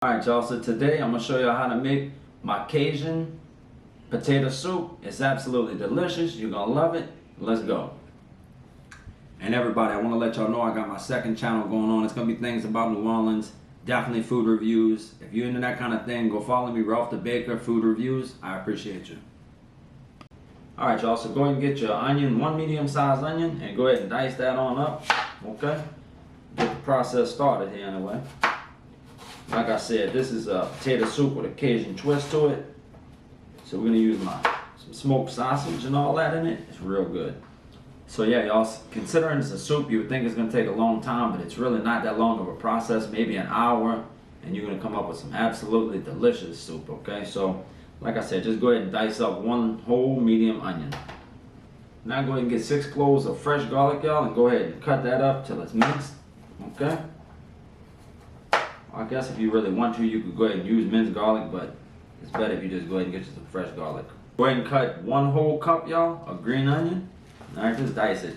Alright y'all, so today I'm going to show you how to make my Cajun potato soup. It's absolutely delicious. You're going to love it. Let's go. And everybody, I want to let y'all know I got my second channel going on. It's going to be things about New Orleans, definitely food reviews. If you're into that kind of thing, go follow me, Ralph the Baker Food Reviews. I appreciate you. Alright y'all, so go ahead and get your onion, one medium-sized onion, and go ahead and dice that on up. Okay? Get the process started here anyway. Like I said, this is a potato soup with a Cajun twist to it. So we're gonna use some smoked sausage and all that in it. It's real good. So yeah, y'all, considering it's a soup, you would think it's gonna take a long time, but it's really not that long of a process, maybe an hour, and you're gonna come up with some absolutely delicious soup, okay? So, like I said, just go ahead and dice up one whole medium onion. Now go ahead and get 6 cloves of fresh garlic, y'all, and go ahead and cut that up till it's minced, okay? I guess if you really want to, you could go ahead and use minced garlic, but it's better if you just go ahead and get you some fresh garlic. Go ahead and cut 1 whole cup, y'all, of green onion. Alright, just dice it.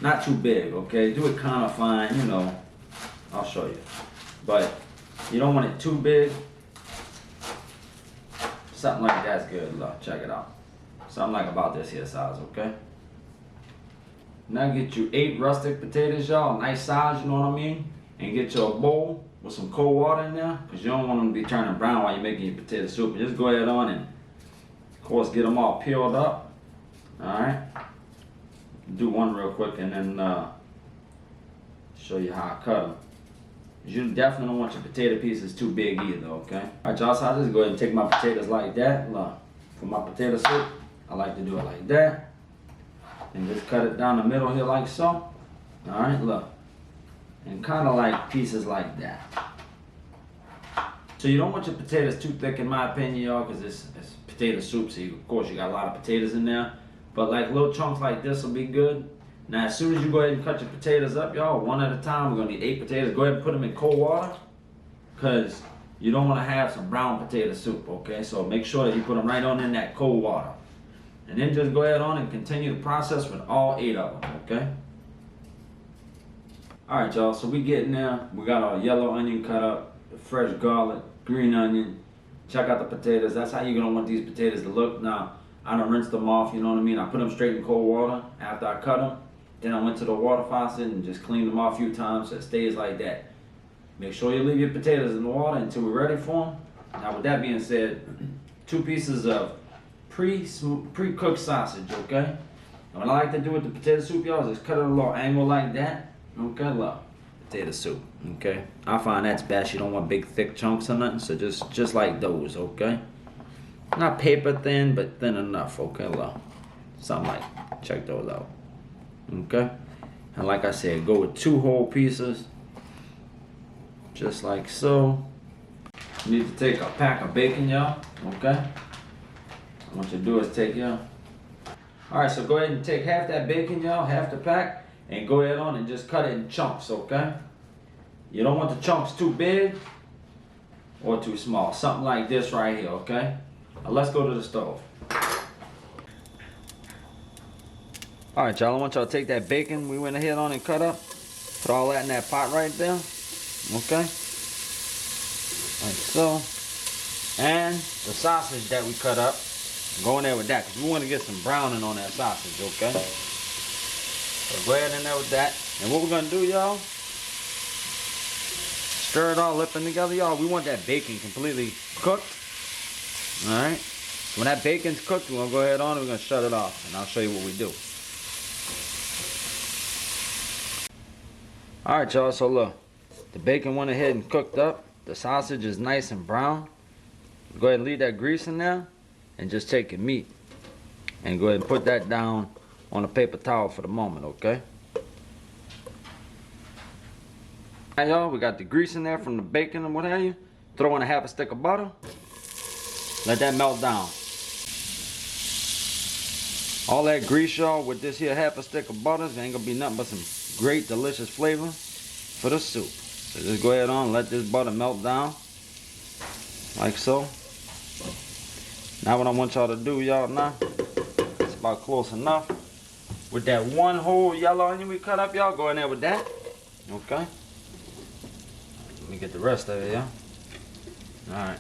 Not too big, okay? Do it kind of fine, you know. I'll show you. But you don't want it too big. Something like that's good, look, check it out. Something like about this here size, okay? Now get you 8 rustic potatoes, y'all, nice size, you know what I mean? And get your bowl with some cold water in there, because you don't want them to be turning brown while you're making your potato soup. Just go ahead on and, of course, get them all peeled up. Alright? Do one real quick and then show you how I cut them. You definitely don't want your potato pieces too big either, okay? Alright, y'all, so I just go ahead and take my potatoes like that. Look, for my potato soup, I like to do it like that. And just cut it down the middle here like so. Alright, look. And kind of like pieces like that. So you don't want your potatoes too thick in my opinion, y'all, because it's potato soup, so of course you got a lot of potatoes in there. But like little chunks like this will be good. Now as soon as you go ahead and cut your potatoes up, y'all, one at a time, we're going to need 8 potatoes. Go ahead and put them in cold water, because you don't want to have some brown potato soup, okay? So make sure that you put them right on in that cold water. And then just go ahead on and continue the process with all 8 of them, okay? Alright y'all, so we getting there. We got our yellow onion cut up, the fresh garlic, green onion. Check out the potatoes. That's how you're going to want these potatoes to look. Now, I done rinsed them off, you know what I mean? I put them straight in cold water after I cut them. Then I went to the water faucet and just cleaned them off a few times so it stays like that. Make sure you leave your potatoes in the water until we're ready for them. Now with that being said, 2 pieces of pre-cooked sausage, okay? And what I like to do with the potato soup, y'all, is just cut it at a little angle like that. Okay, look, potato soup, okay? I find that's best. You don't want big thick chunks or nothing, so just like those, okay? Not paper thin, but thin enough, okay? Look, something like, check those out, okay? And like I said, go with 2 whole pieces, just like so. You need to take a pack of bacon, y'all, okay? What you do is take y'all. Alright, so go ahead and take half that bacon, y'all, half the pack. And go ahead on and just cut it in chunks, okay? You don't want the chunks too big or too small. Something like this right here, okay? Now let's go to the stove. Alright, y'all, I want y'all to take that bacon we went ahead on and cut up. Put all that in that pot right there, okay? Like so. And the sausage that we cut up, go in there with that, because we want to get some browning on that sausage, okay? So go ahead in there with that. And what we're going to do, y'all, stir it all up in together, y'all. We want that bacon completely cooked. Alright? When that bacon's cooked, we're going to go ahead on and we're going to shut it off. And I'll show you what we do. Alright, y'all. So look. The bacon went ahead and cooked up. The sausage is nice and brown. Go ahead and leave that grease in there. And just take your meat. And go ahead and put that down on a paper towel for the moment, okay? Alright, y'all, we got the grease in there from the bacon and what have you. Throw in a half a stick of butter. Let that melt down. All that grease, y'all, with this here half a stick of butter, ain't gonna be nothing but some great, delicious flavor for the soup. So just go ahead on and let this butter melt down. Like so. Now what I want y'all to do, y'all, now, it's about close enough. With that 1 whole yellow onion we cut up, y'all, go in there with that. Okay. Let me get the rest of it, yeah. Alright.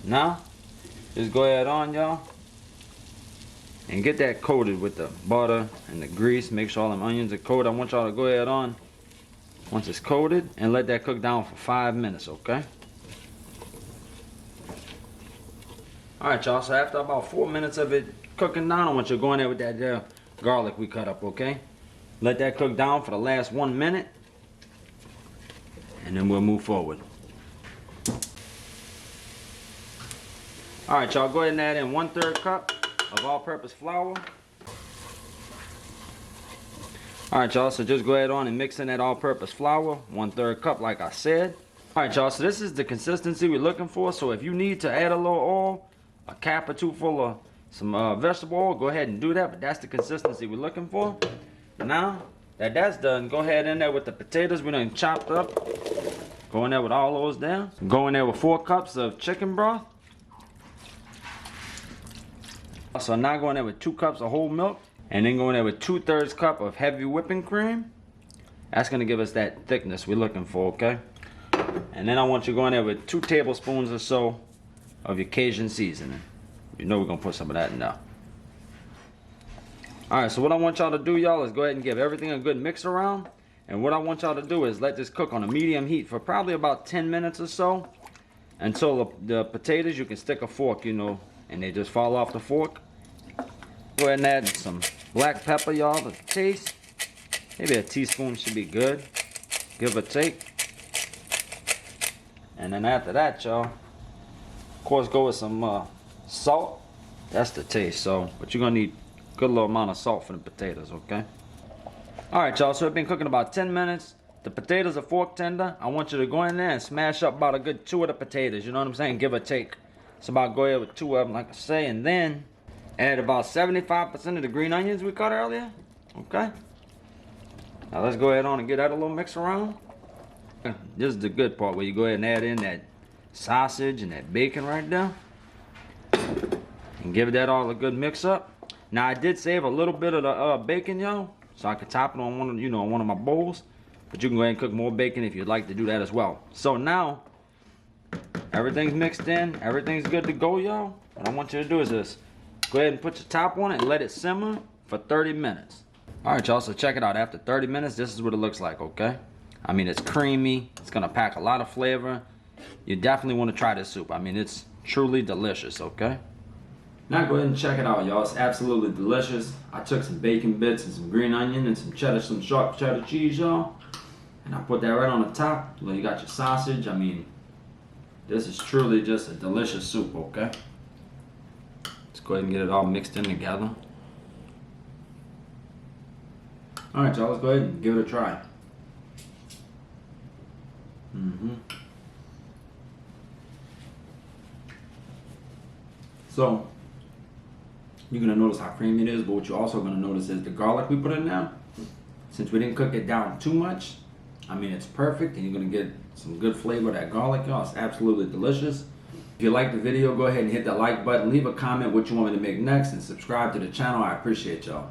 Now, just go ahead on, y'all. And get that coated with the butter and the grease. Make sure all them onions are coated. I want y'all to go ahead on once it's coated and let that cook down for 5 minutes, okay? Alright, y'all. So after about 4 minutes of it cooking down, I want you to go in there with that garlic we cut up, okay? Let that cook down for the last 1 minute. And then we'll move forward. Alright, y'all. Go ahead and add in 1/3 cup of all-purpose flour. Alright, y'all, so just go ahead on and mix in that all-purpose flour, 1/3 cup like I said. Alright, y'all, so this is the consistency we're looking for. So if you need to add a little oil, a cap or two full of some vegetable oil, go ahead and do that, but that's the consistency we're looking for. Now that that's done, go ahead in there with the potatoes we done chopped up. Go in there with all those down. Go in there with 4 cups of chicken broth. So now go in there with 2 cups of whole milk, and then go in there with 2/3 cup of heavy whipping cream. That's gonna give us that thickness we're looking for, okay? And then I want you to go in there with 2 tablespoons or so of your Cajun seasoning. You know we're gonna put some of that in there. Alright, so what I want y'all to do, y'all, is go ahead and give everything a good mix around. And what I want y'all to do is let this cook on a medium heat for probably about 10 minutes or so. Until the potatoes, you can stick a fork, you know, and they just fall off the fork. Go ahead and add some black pepper, y'all, to taste. Maybe a teaspoon should be good, give or take. And then after that, y'all, of course, go with some salt. That's the taste. So, but you're gonna need a good little amount of salt for the potatoes, okay? All right, y'all. So it's been cooking about 10 minutes. The potatoes are fork tender. I want you to go in there and smash up about a good 2 of the potatoes. You know what I'm saying? Give or take. So about go ahead with 2 of them, like I say, and then add about 75% of the green onions we cut earlier. Okay. Now let's go ahead on and get that a little mix around. This is the good part where you go ahead and add in that sausage and that bacon right there. And give that all a good mix up. Now I did save a little bit of the bacon, y'all, so I could top it on one of, you know, on one of my bowls. But you can go ahead and cook more bacon if you'd like to do that as well. So now everything's mixed in, everything's good to go, y'all. What I want you to do is this. Go ahead and put your top on it and let it simmer for 30 minutes. Alright, y'all, so check it out. After 30 minutes, this is what it looks like, okay? I mean, it's creamy. It's going to pack a lot of flavor. You definitely want to try this soup. I mean, it's truly delicious, okay? Now go ahead and check it out, y'all. It's absolutely delicious. I took some bacon bits and some green onion and some sharp cheddar cheese, y'all. And I put that right on the top. You got your sausage. I mean, this is truly just a delicious soup, okay? Let's go ahead and get it all mixed in together. Alright, y'all, let's go ahead and give it a try. So, you're going to notice how creamy it is, but what you're also going to notice is the garlic we put in now. Since we didn't cook it down too much, I mean, it's perfect, and you're going to get some good flavor of that garlic, y'all. It's absolutely delicious. If you like the video, go ahead and hit that like button, leave a comment what you want me to make next, and subscribe to the channel. I appreciate y'all.